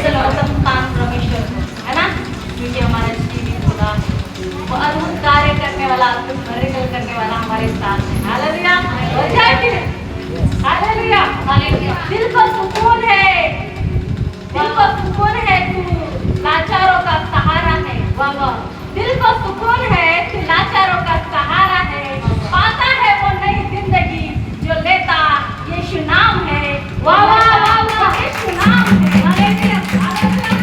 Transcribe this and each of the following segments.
संतान परमेश्वर को, है ना, क्योंकि हमारा जीवित खुदा वो अद्भुत कार्य करने वाला, अद्भुत मिरेकल करने वाला हमारे साथ है। हालेलुया, हो जाए फिर। Hallelujah, hallelujah. दिल को सुकून है, दिल को सुकून है, तू लाचारों का सहारा है। वाह वाह, दिल को सुकून है, तू लाचारों का सहारा है। पाता है वो नई जिंदगी जो लेता यीशु नाम है। वाह वाह वाह वाह, यीशु नाम है। Hallelujah, hallelujah.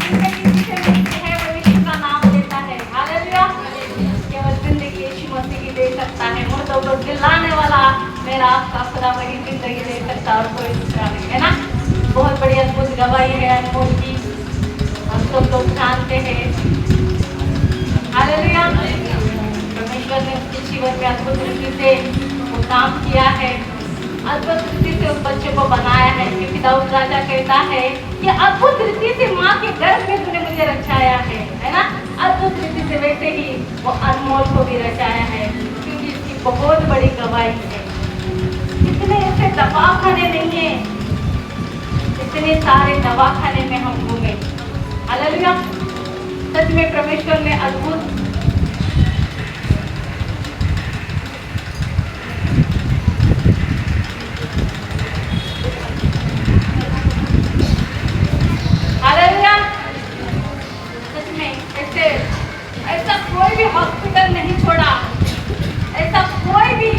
जिंदगी जिसे मिलती है वो यीशु का नाम लेता है। हालेलुया, केवल जिंदगी यीशु मसीह की दे सकता है। मुर्दों को जिलाने वाला मेरा आपका खुदा वही जिंदगी दे सकता और कोई दूसरा नहीं, है ना। बहुत बड़ी अद्भुत गवाही है अनमोल की, हम सब लोग जानते हैं। हालेलुया, परमेश्वर ने उसके जीवन में अद्भुत रीति से वो काम किया है, अद्भुत रीति से उस बच्चे को बनाया है। क्योंकि दाऊद राजा कहता है कि अद्भुत रीति से माँ के गर्भ में तूने मुझे रचाया है ना। अद्भुत रीति से वैसे ही वो अनमोल को भी रचाया है, क्योंकि इसकी बहुत बड़ी गवाही है। इतने ऐसे दवाखाने नहीं है, इतने सारे दवाखाने में हम घूमे। हालेलुया, सच में परमेश्वर ने अद्भुत हालेलुया, सच में ऐसा कोई भी हॉस्पिटल नहीं छोड़ा, ऐसा कोई भी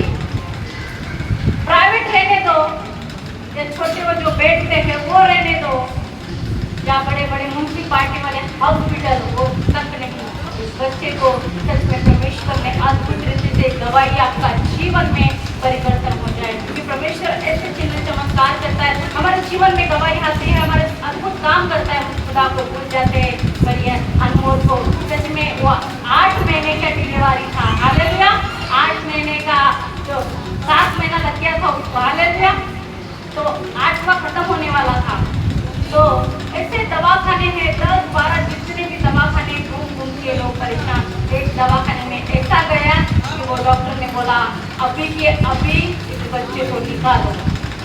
प्राइवेट रहने दो या छोटे वो जो बैठते हैं वो रहने दो या बड़े बड़े म्यूनिसिपालिटी वाले हॉस्पिटल, वो तक नहीं। इस बच्चे को सच में परमेश्वर ने अद्भुत रीति से गवाही आपका जीवन में परिवर्तन हो जाए, क्योंकि परमेश्वर ऐसे चिन्ह चमत्कार करता है। हमारे जीवन में गवाही आती है, हमारे अद्भुत काम करता है, खुदा को भूल जाते हैं। पर ये अनमोल को सच में वो 8 महीने का डिलीवरी था। हालेलुया, 8 महीने का जो 7 महीना लग गया था उसको। हालेलुया, तो 8वां खत्म होने वाला था। तो ऐसे दवाखाने हैं 10-12 जितने भी दवाखाने घूम घूम के लोग परेशान। एक दवाखाने में ऐसा गया कि वो डॉक्टर ने बोला अभी के अभी इस बच्चे को निकालो।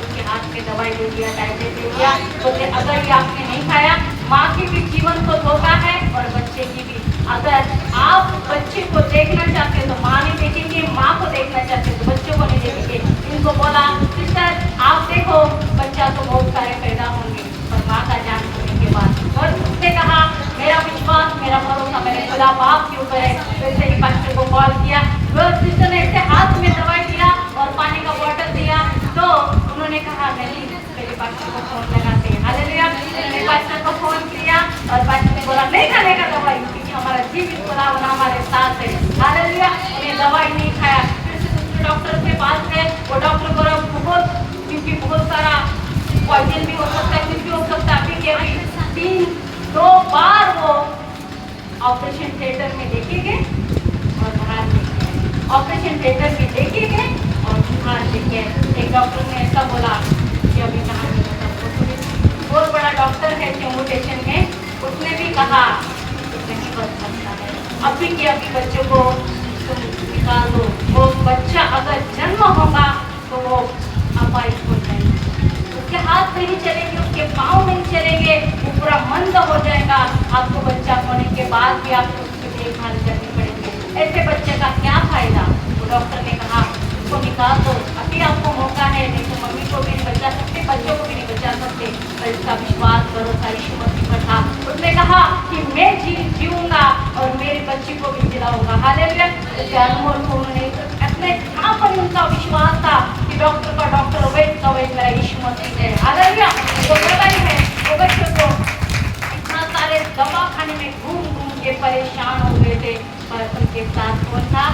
उसके हाथ में दवाई दे दिया, टैबलेट दे दिया। बोलते अगर ये आपने नहीं खाया, माँ की भी जीवन को धोखा है और बच्चे की भी। अगर आप बच्चे को देखना चाहते हो तो माँ नहीं देखेंगे, माँ को देखना चाहते हो तो बच्चे को नहीं देखेंगे। इनको बोला सिस्टर आप देखो बच्चा तो बहुत सारे पैदा होंगे और माँ का जान होने के बाद। और उसने कहा मेरा विश्वास, मेरा भरोसा मेरे खुदा बाप के ऊपर है। वैसे ही पास्टर को कॉल किया, वो सिस्टर ने ऐसे हाथ में दवाई दिया और पानी का बॉटल दिया। तो उन्होंने कहा नहीं, पहले पास्टर को फोन लगाते हैं। हालेलुया, उन्होंने पास्टर को फोन किया और पास्टर ने बोला नहीं खाने का दवाई, क्योंकि हमारा जीवित खुदा हमारे साथ है। हालेलुया, उन्हें दवाई नहीं खाया। फिर से दूसरे डॉक्टर के पास गए, वो डॉक्टर बोला बहुत, क्योंकि बहुत सारा पॉइजन भी हो सकता है, कुछ भी हो सकता है। अभी के अभी 2 बार वो ऑपरेशन थिएटर में देखे गए और बाहर देखे, ऑपरेशन थिएटर में देखे गए और बाहर देखे। एक डॉक्टर ने ऐसा बोला कि अभी कहाँ बहुत बड़ा डॉक्टर है जम्मू स्टेशन में, उसने भी कहा नहीं बच सकता है, अभी के अभी बच्चों को तुम निकाल दो। वो बच्चा अगर जन्म होगा तो वो अपाहिज हो जाएगा, उसके हाथ नहीं चलेंगे, उसके पाँव नहीं चलेंगे, वो पूरा मंद हो जाएगा। आपको बच्चा होने के बाद भी आपको उसकी देखभाल करनी पड़ेगी। ऐसे बच्चे का क्या फायदा? वो डॉक्टर ने कहा उसको निकाल दो, अभी आपको मौका है, नहीं तो मम्मी को भी नहीं बचा सकते, बच्चों को भी नहीं बचा सकते। पर इसका विश्वास भरोसा यीशु मसीह पर था। उसने कहा कि मैं जीऊंगा और मेरे बच्चे को भी जिलाऊंगा। हालेलुया, अनमोल को उन्होंने अपने कहाँ पर उनका विश्वास था कि डॉक्टर का डॉक्टर वैद का वैद मेरा यीशु मसीह है। हालेलुया, वो गवाही है। वो बच्चों को इतना सारे दवाखाने में घूम घूम के परेशान हो गए थे, पर उनके साथ कौन था?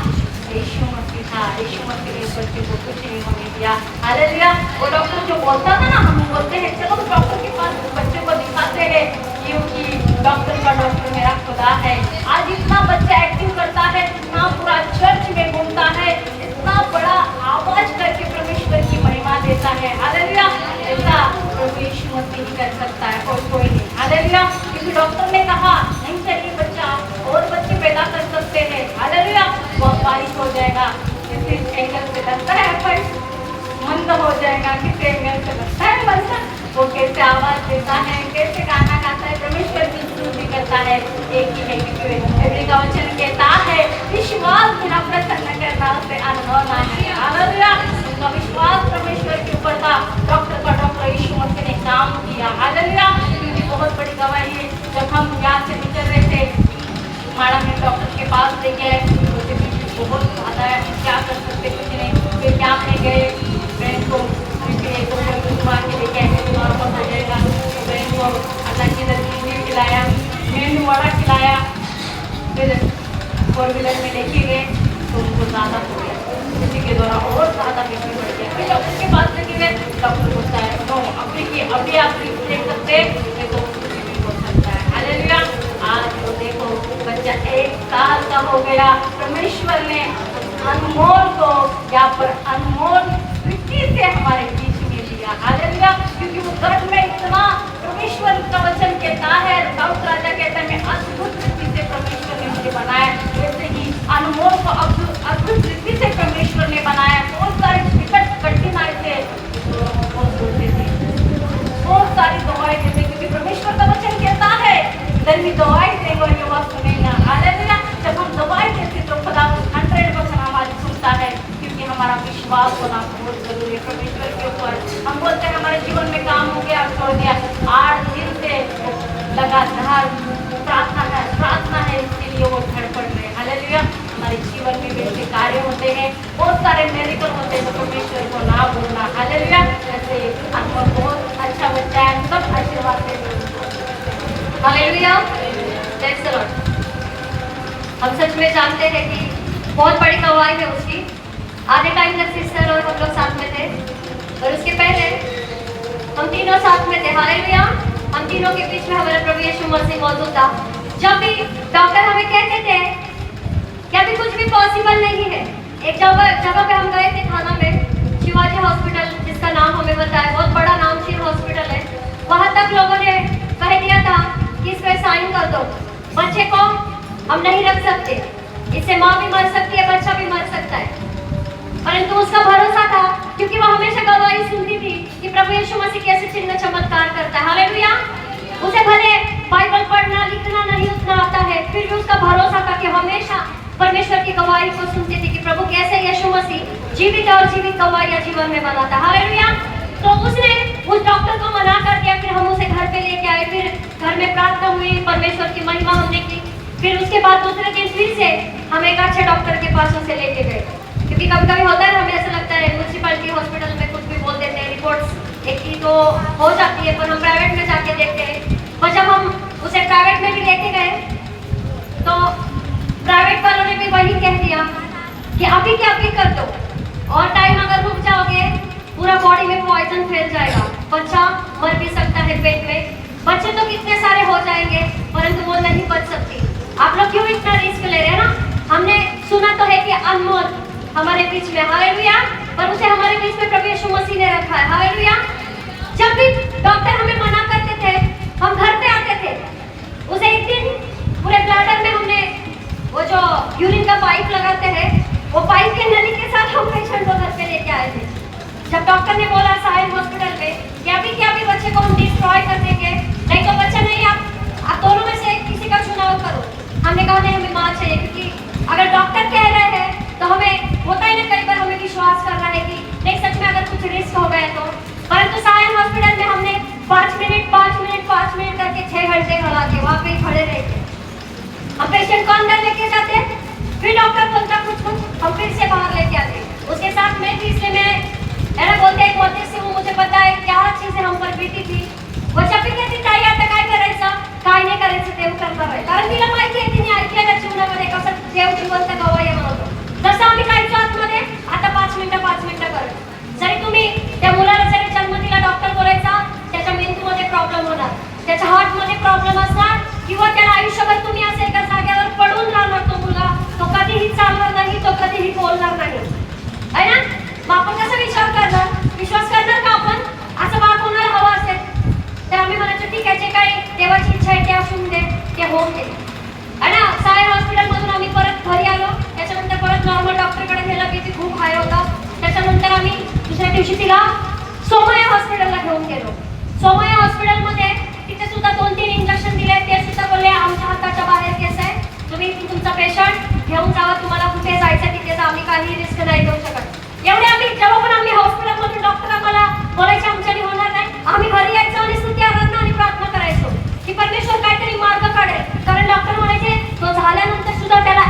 यीशु मसीह था। यीशु मसीह ने इस बच्चे को कुछ नहीं होने दिया। हालेलुया, वो डॉक्टर जो बोलता था ना, हम बोलते हैं चलो डॉक्टर के पास बच्चे को दिखाते हैं, क्योंकि डॉक्टर का डॉक्टर मेरा खुदा है। आज इतना बच्चा एक्टिव करता है, इतना पूरा चर्च में घूमता है, इतना बड़ा आवाज करके परमेश्वर की महिमा देता है। हालेलुया, ऐसा प्रभु यीशु मसीह ही कर सकता है और कोई नहीं। हालेलुया, क्योंकि डॉक्टर ने कहा नहीं चाहिए बच्चा, और बच्चे पैदा कर सकते हैं। हालेलुया, वो बारिश हो जाएगा, जैसे एंगल से लगता है पर मंद हो जाएगा, किसी एंगल से लगता है बच्चा, वो कैसे आवाज देता है, कैसे गाना पास लेके आए, मुझे बीच बहुत ज़्यादा है, क्या कर सकते कुछ नहीं। फिर क्या हमने गए बहन को घुमा के लेके आए, नॉर्मल हो जाएगा। तो बहन को अल्लाह की नजर में खिलाया, मेनू वड़ा खिलाया, फिर 4 व्हीलर में लेके गए तो उनको ज़्यादा हो गया, उसी के दौरान और ज़्यादा बीपी बढ़ गया। फिर डॉक्टर के पास लेके गए, डॉक्टर बोलता है नो अभी आप देख सकते हैं, देखो कुछ भी हो सकता है। हालेलुया। आज तो देखो बच्चा 1 साल का हो गया, परमेश्वर ने अनमोल को यहाँ पर अनमोल वृत्ति से हमारे बीच में लिया। हालेलुया। क्योंकि वो गर्भ में इतना परमेश्वर का वचन कहता है, दाऊद राजा कहता है मैं अद्भुत वृत्ति से परमेश्वर ने मुझे बनाया। वैसे ही अनमोल को अद्भुत वृत्ति से परमेश्वर ने बनाया। बहुत सारे विकट कठिनाई थे, बहुत बोलते थे, बहुत सारी दवाई देते, क्योंकि परमेश्वर का वचन कहता है धर्मी दवाई देगा और ये बात सुनेगा। हालेलुया। जब हम दवाई देते तो खुदा 100% हमारी सुनता है, क्योंकि हमारा विश्वास होना बहुत जरूरी है परमेश्वर के ऊपर। हम बोलते हैं हमारे जीवन में काम हो गया, छोड़ दिया। 8 दिन से लगातार प्रार्थना है, इसके लिए वो धड़पड़ रहे। हालेलुया। हमारे जीवन में वैसे कार्य होते हैं, बहुत सारे मेरिकल होते हैं, तो परमेश्वर को ना भूलना। हालेलुया। जैसे आपका बहुत अच्छा बच्चा है, सब आशीर्वाद देते। हालेलुया। Praise the Lord. हम सच में जानते हैं कि बहुत बड़ी गवाही है उसकी। आधे टाइम तक सिस्टर और हम लोग साथ में थे, और उसके पहले हम तीनों साथ में थे। हालेलुया। हम तीनों के बीच में हमारा प्रभु यीशु मसीह मौजूद था। जब भी डॉक्टर हमें कहते थे कि अभी कुछ भी पॉसिबल नहीं है, एक जगह पे हम गए थे थाना में, शिवाजी हॉस्पिटल, जिसका नाम हमें बताया, बहुत बड़ा नामचीन हॉस्पिटल है। वहां तक लोगों ने कह दिया था कि इस पे साइन कर दो, बच्चे को हम नहीं रख सकते, इससे माँ भी मर सकती है, बच्चा भी मर सकता है। परंतु उसका भरोसा था, क्योंकि वो हमेशा गवाही सुनती थी कि प्रभु यीशु मसीह कैसे चिन्ह चमत्कार करता है। हालेलुया। उसे भले बाइबल पढ़ना लिखना नहीं उतना आता है, फिर भी उसका भरोसा था कि हमेशा परमेश्वर की गवाही को सुनती थी कि प्रभु कैसे यीशु मसीह जीवित और जीवित गवाही जीवन में बनाता। हालेलुया। तो उसने उस डॉक्टर को मना कर दिया, फिर हम उसे घर पे लेके आए, फिर घर में प्रार्थना हुई, परमेश्वर की महिमा हमने की। फिर उसके बाद दूसरे दिन फिर से हम एक अच्छे डॉक्टर के पास उसे लेके गए, क्योंकि कभी कभी होता है, हमें ऐसा लगता है म्यूनसिपैलिटी हॉस्पिटल में कुछ भी बोल देते हैं, रिपोर्ट्स एक ही तो हो जाती है, पर हम प्राइवेट में जाके देखते हैं। पर जब हम उसे प्राइवेट में भी लेके गए तो प्राइवेट वालों ने भी वही कह दिया कि अभी के अभी कर दो, और टाइम अगर रुक जाओगे पूरा बॉडी में पॉइजन फैल जाएगा, बच्चा मर भी सकता है पेट में। बच्चे तो कितने सारे हो जाएंगे, परंतु वो नहीं बच सकती। आप लोग क्यों इतना रिस्क ले रहे हैं ना। हमने सुना तो है कि अनमोल हमारे बीच में, हालेलुया, पर उसे हमारे बीच में प्रभु यीशु मसीह ने रखा है। हालेलुया। जब भी डॉक्टर हमें मना करते थे, हम घर पे आते थे, उसे एक दिन पूरे ब्लैडर में हमने वो जो यूरिन का पाइप लगाते हैं, वो पाइप के नली के साथ हम पेशेंट को घर पे लेके आए थे। जब डॉक्टर ने बोला साहिल हॉस्पिटल में कि अभी बच्चे को हम डिस्ट्रॉय कर देंगे, नहीं तो बच्चा नहीं, आप दोनों में से किसी का चुनाव करो। हमने कहा नहीं, हमें माँ चाहिए, क्योंकि अगर डॉक्टर कह रहे हैं तो हमें होता है ना, कई बार हमें विश्वास करना है कि नहीं, सच में अगर कुछ रिस्क हो गया तो। परंतु साहिल हॉस्पिटल में हमने 5 मिनट करके 6 घंटे खड़ा के वहाँ पे खड़े रहे थे। हम पेशेंट को अंदर लेके जाते, फिर डॉक्टर बोलता कुछ हम फिर से बाहर लेके आते, उसके साथ में थी, इसलिए मैं ऐसा बोलते से वो मुझे पता है क्या चीजें हम पर बीती थी। वो जब भी कहती ताई आता काय करायचं, काय नाही करायचं देव करता आहे, कारण तिला माहिती आहे, तिने ऐकलेलं जीवनामध्ये कसं देव जिवंत गवाही म्हणतो। जसं आम्ही जायचो आतमध्ये, आता 5 मिनिटं करत, जरी तुम्ही त्या मुलाला जरी जन्म दिला, डॉक्टर बोलायचा त्याच्या मेंदूमध्ये प्रॉब्लेम होणार, त्याच्या हार्टमध्ये प्रॉब्लेम असणार, किंवा त्याला आयुष्यभर तुम्ही असं एका जागेवर पडून राहणार, तो मुलगा तो कधीही चालणार नाही, तो कधीही बोलणार नाही, है ना। मग आपण कसा विश्वास करणार का आपण असं बाळ कोणाला हवं असेल तर आम्ही म्हणायचं ठीक आहे, जे काही देवाची इच्छा आहे ते असून दे, ते होऊन दे, है ना। साहेब हॉस्पिटलमधून आम्ही परत घरी आलो, त्याच्यानंतर परत नॉर्मल डॉक्टरकडे गेला, बीपी खूप हाय होता। त्याच्यानंतर आम्ही दुसऱ्या दिवशी तिला सोमया हॉस्पिटलला घेऊन गेलो। सोमया हॉस्पिटलमध्ये तिथे सुद्धा 2-3 इंजेक्शन दिले, ते सुद्धा बोलले आमच्या हाताच्या बाहेर केस आहे, तुम्ही तुमचा पेशंट घेऊन जावा, तुम्हाला कुठे जायचं तिथे जा, आम्ही काही रिस्क नाही घेऊ शकत। एवढे जेव्हा पण आम्ही हॉस्पिटलमधून डॉक्टर आम्हाला बोलायचे आमच्याने होणार नाही, आम्ही घरी यायचो आणि स्तुती आराधना आणि प्रार्थना करायचो की परमेश्वर काहीतरी मार्ग काढेल, कारण डॉक्टर म्हणायचे तो झाल्यानंतर सुद्धा त्याला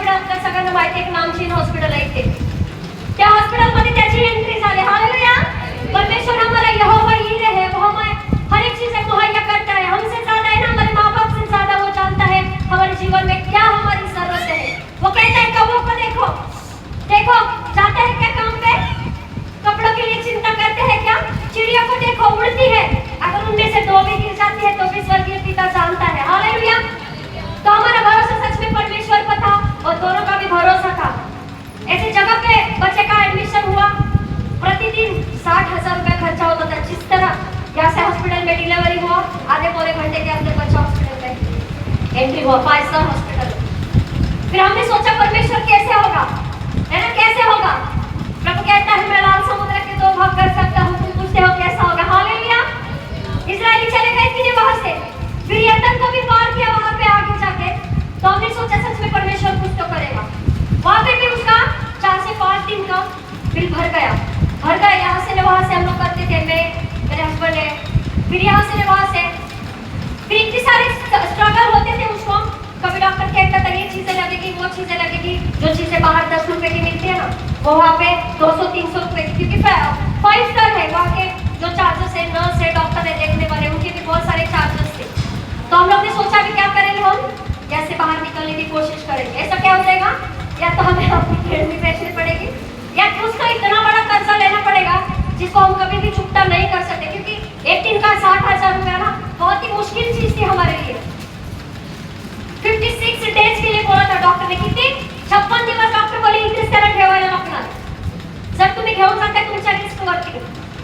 हॉस्पिटल आपल्या सगळ्यांना माहिती एक नामचीन हॉस्पिटल आहे इथे. त्या हॉस्पिटलमध्ये त्याची एंट्री झाली. हालेलुया. परमेश्वर हमारा यहोवा हीरे है, वो हमें हर एक चीज मुहैया करता है. हमसे ज्यादा है ना, हमारे माँ बाप से ज्यादा वो जानता है हमारे जीवन में क्या हमारी जरूरत है. वो कहता है कबूल को देखो, देखो जाते हैं क्या काम पे, कपड़ों के लिए चिंता करते हैं क्या, चिड़िया को देखो उड़ती है, अगर उनमें से दो भी गिर जाती है तो भी स्वर्गीय पिता जानता है. हालेलुया. तो हमारा भरोसा सच में परमेश्वर पर था और दोनों का भी भरोसा था. ऐसे जगह पे बच्चे का एडमिशन हुआ. प्रतिदिन 60,000 रुपया खर्चा होता था. जिस तरह यहाँ से हॉस्पिटल में डिलीवरी हुआ, आधे पौने घंटे के अंदर बच्चा हॉस्पिटल में एंट्री हुआ, 5 स्टार हॉस्पिटल. फिर हमने सोचा परमेश्वर कैसे होगा, है ना, कैसे होगा. प्रभु कहता है मैं लाल समुद्र के 2 भाग कर सकता हूँ, तुम पूछते हो कैसा होगा. हालेलुया. इजराइली चले गए थे वहां से, फिर यर्दन को भी पार किया वहां पे आगे जाके. तो हमने सोचा सच में परमेश्वर कुछ तो करेगा. वहां पे भी उसका 4 से 5 दिन का बिल भर गया. यहाँ से वहां से हम लोग करते थे, मैं मेरे हस्बैंड है. फिर यहाँ से वहां से फिर इतनी सारे स्ट्रगल होते थे उसको. कभी डॉक्टर कहता था ये चीजें लगेगी, वो चीजें लगेगी. जो चीजें बाहर 10 रुपए की मिलती है ना, वो वहाँ पे 200-300 रुपए की, क्योंकि 5 स्टार है. वहाँ के जो चार्जेस है, नर्स है, डॉक्टर है, देखने वाले, उनके भी बहुत सारे चार्जेस थे. तो हम लोग ने सोचा कि क्या करेंगे, हम कैसे बाहर निकलने की कोशिश करेंगे. ऐसा क्या हो जाएगा, या तो हमें अपनी ट्रेन भी बेचनी पड़ेगी, या उसका इतना बड़ा कर्जा लेना पड़ेगा जिसको हम कभी भी चुकता नहीं कर सकते. क्योंकि एक दिन का 60,000 रुपया ना बहुत ही मुश्किल चीज थी हमारे लिए. 56 डेज के लिए बोला था डॉक्टर ने. किती 56 दिवस डॉक्टर बोले इंक्रीज करा ठेवायला लागणार. जर तुम्ही घेऊन जाताय तुमच्या रिस्क वरती.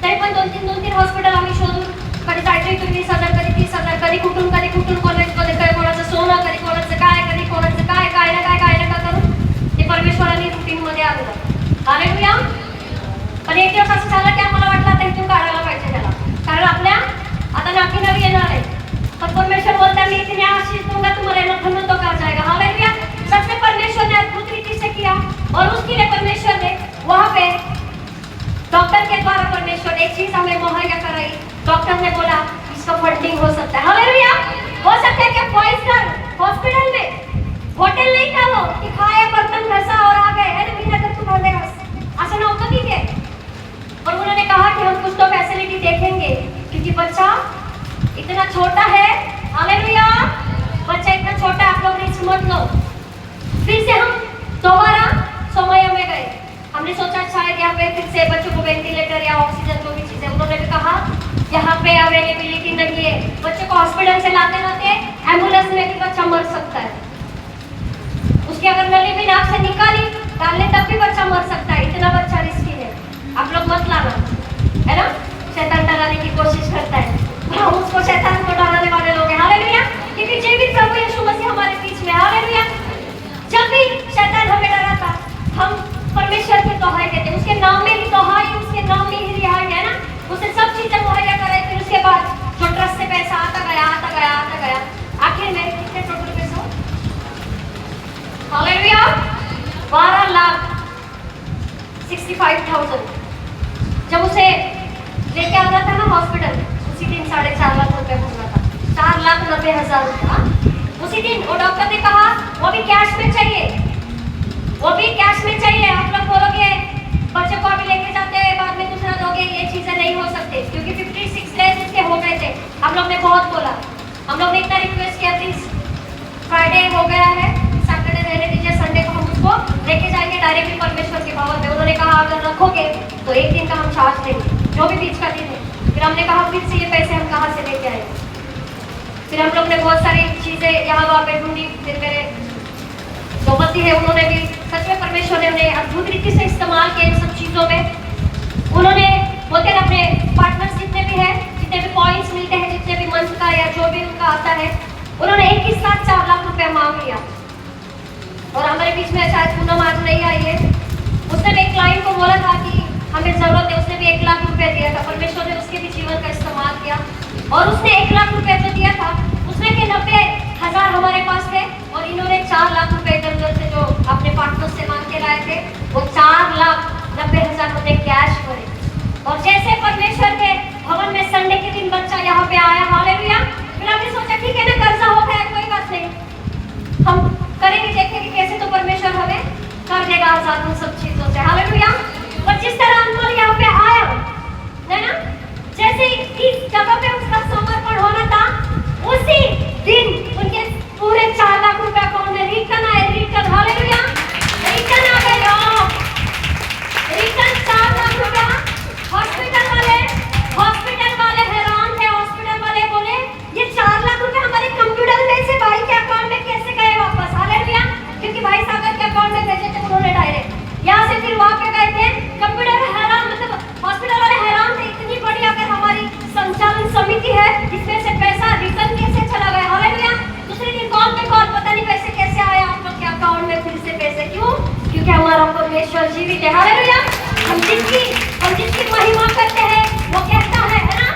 तरी पण 2-3 हॉस्पिटल आम्ही शोधून, कधी जायचंय तुम्ही 20,000, कधी 30,000, कधी कुठून कॉलेजमध्ये काय कोणाचं सोनं, कधी कोणाचं काय, कधी कोणाचं काय ना काय करून ते परमेश्वराने रुटीन मध्ये आलं. हालेलुया. पण एक दिवस असं झालं की आम्हाला वाटलं आता इथून काढायला पाहिजे त्याला, कारण आपल्या आता नाकी नवी येणार आहे. पर परमेश्वर बोलता है इतने आशीष दूंगा तुम्हारे नथनों तो कर जाएगा. हालेलुया. सच में परमेश्वर ने अद्भुत रीति से किया. और उसके लिए परमेश्वर ने वहाँ पे डॉक्टर के द्वारा परमेश्वर एक चीज हमें मुहैया कराई. डॉक्टर ने बोला इसका फंडिंग हो सकता है. हालेलुया. हो सकता है कि 5 स्टार हॉस्पिटल में होटल नहीं था वो कि खाया बर्तन घसा और आ गए, है ना, महीना तक तू भर देगा, ऐसा नौकर नहीं थे. और उन्होंने कहा कि हम कुछ तो फैसिलिटी देखेंगे क्योंकि बच्चा इतना छोटा है. हालेलुया. बच्चा इतना छोटा, आप लोग रिस्क मत लो. फिर से हम दोबारा समय में गए. हमने सोचा शायद यहाँ पे फिर से बच्चों को वेंटिलेटर या ऑक्सीजन जो भी चीजें, उन्होंने भी कहा यहाँ पे अवेलेबिलिटी नहीं है. बच्चे को हॉस्पिटल से लाते एम्बुलेंस में भी बच्चा मर सकता है. उसकी अगर नली भी नाक से निकाली डालने तब भी बच्चा मर सकता है. इतना बच्चा रिस्की है. आप लोग मत लाना, है ना. शैतान डराने की कोशिश करता है, हम उसको शैतान को डराने वाले लोग हैं. हालेलुया. क्योंकि जीवित प्रभु यीशु मसीह हमारे बीच में. हालेलुया. जब भी शैतान हमें डराता, हम परमेश्वर की दोहाई देते. उसके नाम में ही दोहाई, उसके नाम में ही रिहाई, है ना. उसे सब चीजें मुहैया कराई. फिर उसके बाद जो ट्रस्ट से पैसा आता गया, आखिर में कितने टोटल पैसा? हालेलुया. 12,65,000. जब उसे लेके आना था ना हॉस्पिटल, उसी दिन 4.5 लाख रुपए भरना था. 4,90,000 रुपया उसी दिन. वो डॉक्टर ने कहा वो भी कैश में चाहिए, वो भी कैश में चाहिए. आप लोग बोलोगे बच्चे को अभी लेके जाते हैं बाद में दूसरा दोगे, ये चीजें नहीं हो सकते. क्योंकि 56 डेज इसके हो गए थे. हम लोग ने बहुत बोला, हम लोग ने इतना रिक्वेस्ट किया प्लीज फ्राइडे हो गया है, सैटरडे रहने दीजिए, संडे को हम उसको लेके जाएंगे डायरेक्टली परमेश्वर के भवन में. उन्होंने कहा अगर रखोगे तो एक दिन का हम चार्ज लेंगे, जो भी बीच का दिन है. फिर हमने कहा फिर से ये पैसे हम कहाँ से लेके आए. फिर हम लोग ने बहुत सारी चीजें यहाँ वहाँ पे ढूंढी. फिर मेरे जो पति है उन्होंने भी सच में परमेश्वर ने उन्हें अद्भुत रीति से इस्तेमाल किया इन सब चीजों में. उन्होंने बोलते हैं अपने पार्टनर्स जितने भी हैं, जितने भी पॉइंट्स मिलते हैं, जितने भी मंथ का या जो भी उनका आता है, उन्होंने एक ही साथ 4 लाख रुपया मांग लिया. और हमारे बीच में शायद पूनम आज नहीं आई है, उसने भी एक क्लाइंट को बोला था कि हमें जरूरत है, उसने भी 1 लाख रुपया दिया था. परमेश्वर ने उसके भी जीवन का इस्तेमाल किया और उसने 1 लाख रुपया जो दिया था उसमें के 90,000 हमारे पास थे और इन्होंने 4 लाख रुपए इधर से जो अपने पार्टनर से मांग के लाए थे वो 4,90,000 रुपए कैश भरे. और जैसे परमेश्वर के भवन में संडे के दिन बच्चा यहाँ पे आया, हालेलुया. फिर हमने सोचा ठीक है ना, कर्जा हो गया कोई बात नहीं, हम करेंगे, देखेंगे कैसे तो परमेश्वर हमें कर देगा आजाद उन सब चीजों से। हालेलुया। और जिस तरह अनमोल यहाँ पे आया है ना, जैसे इस जगह पे उसका समर्पण होना था, उसी दिन उनके पूरे 4 लाख रुपए अकाउंट में रिटर्न आए। रिटर्न, हालेलुया, रिटर्न आ गए। रिटर्न 4 लाख रुपया। हॉस्पिटल वाले हैरान थे। हॉस्पिटल वाले बोले ये 4 लाख रुपए हमारे कंप्यूटर में से भाई के अकाउंट में कैसे गए वापस। हालेलुया, क्योंकि भाई सागर के अकाउंट में भेजे थे उन्होंने डायरेक्ट। यहाँ से फिर वहाँ पे गए थे, कंप्यूटर हैरान, मतलब हॉस्पिटल वाले हैरान थे, इतनी बड़ी अगर हमारी संचालन समिति है, इसमें से पैसा रिटर्न कैसे चला गया। हालेलुया। दूसरे दिन कॉल पे कॉल, पता नहीं पैसे कैसे आया आप लोग के अकाउंट में फिर से पैसे। क्यों? क्योंकि हमारा परमेश्वर जीवित है। हालेलुया। हम जिसकी महिमा करते हैं वो कहता है ना,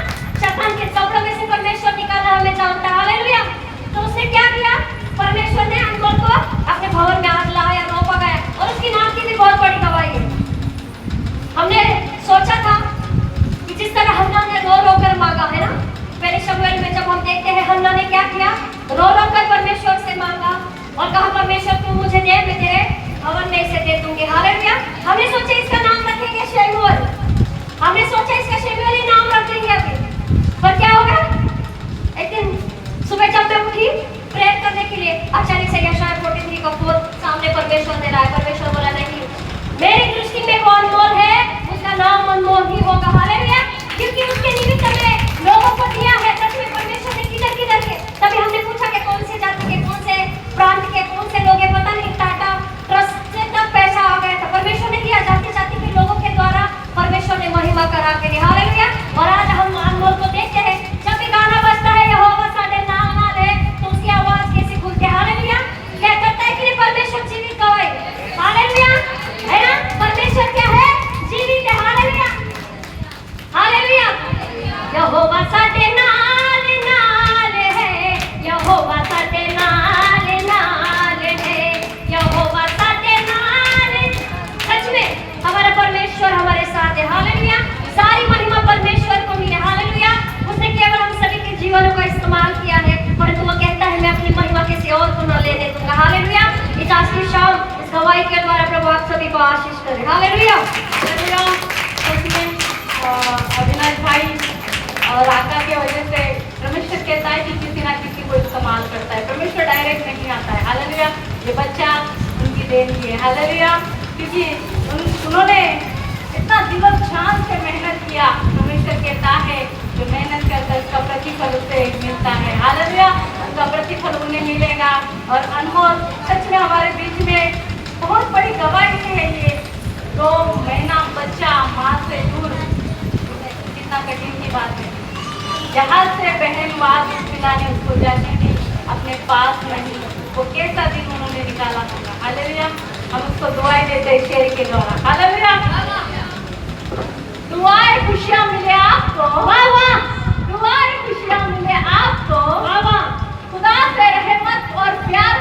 शैतान के कब्र में से परमेश्वर निकाला हमें जानता है। हालेलुया। तो उसने क्या किया, परमेश्वर ने अनमोल को अपने भवन में आज लाया, रोपा गया, और उसकी नाम की भी बहुत बड़ी गवाही है। हमने सोचा था कि जिस तरह हन्ना ने रो रो कर मांगा है ना, पहले शमूएल में जब हम देखते हैं हन्ना ने क्या किया, रो रो कर परमेश्वर से मांगा और कहा परमेश्वर तू मुझे दे, मैं तेरे भवन में इसे दे दूंगी। हालेलुया। हमने सोचा इसका नाम रखेंगे शमूएल, हमने सोचा इसका शमूएल ही नाम रख देंगे अभी, पर क्या होगा, एक दिन सुबह जब मैं उठी प्रेयर करने के लिए, अचानक से यशायाह 43 का 4 सामने परमेश्वर ने लाया। परमेश्वर बोला नहीं, मेरी दृष्टि में कौन अनमोल है उसका नाम अनमोल ही होगा। हालेलुया। क्योंकि उसके निमित्त में लोगों को दिया है। सच में परमेश्वर ने किधर किधर के, तभी हमने पूछा कि कौन से जाति के, कौन से प्रांत के, कौन से लोग हैं, पता नहीं, टाटा ट्रस्ट से तक पैसा आ गया था। परमेश्वर ने दिया, जाति जाति के लोगों के द्वारा परमेश्वर ने महिमा करा के दिया। हालेलुया। और आज हम अनमोल को देखते हैं, जब भी गाना बजता है यहोवा साडे नाल नाल है, तो उसकी आवाज कैसे खुलती है। हालेलुया। क्या करता है कि परमेश्वर जीवित गवाही। हालेलुया, है ना, परमेश्वर क्या है, जीवित है। हालेलुया। हालेलुया। यहोवा साडे नाल नाल है, यहोवा साडे नाल नाल है, यहोवा साडे नाल। सच में हमारा परमेश्वर हमारे साथ है। हालेलुया। सारी महिमा परमेश्वर को मिले। हालेलुया। उसने केवल हम सभी के जीवनों का इस्तेमाल किया है, परंतु वो कहता है मैं अपनी महिमा किसी और को न लेने दूंगा। हालेलुया। इस आज की शाम इस गवाही के द्वारा प्रभु आप सभी को आशीष करे। हालेलुया। अविनाश भाई और आका की वजह से परमेश्वर कहता है कि किसी ना किसी को इस्तेमाल करता है, परमेश्वर डायरेक्ट नहीं आता है। हालेलुया। ये बच्चा उनकी देन की है। हालेलुया। क्योंकि उन्होंने इतना दिलो जान से मेहनत किया, परमेश्वर कहता है जो मेहनत करता है उसका प्रतिफल उसे मिलता है। हालेलुया। उसका प्रतिफल उन्हें मिलेगा। और अनमोल सच में हमारे बीच में बहुत बड़ी गवाही है। ये 2 महीना बच्चा माँ से दूर, कितना कठिन की बात है। जहाज से बहन वाद पिलाने उसको जाती थी अपने पास नहीं, वो कैसा दिन उन्होंने निकाला होगा। हालेलुया। हम उसको दुआएं देते हैं शेर के द्वारा। हालेलुया। दुआएं खुशियां मिले आपको। वाह वाह। दुआएं खुशियां मिले आपको। वाह वाह। खुदा से रहमत और प्यार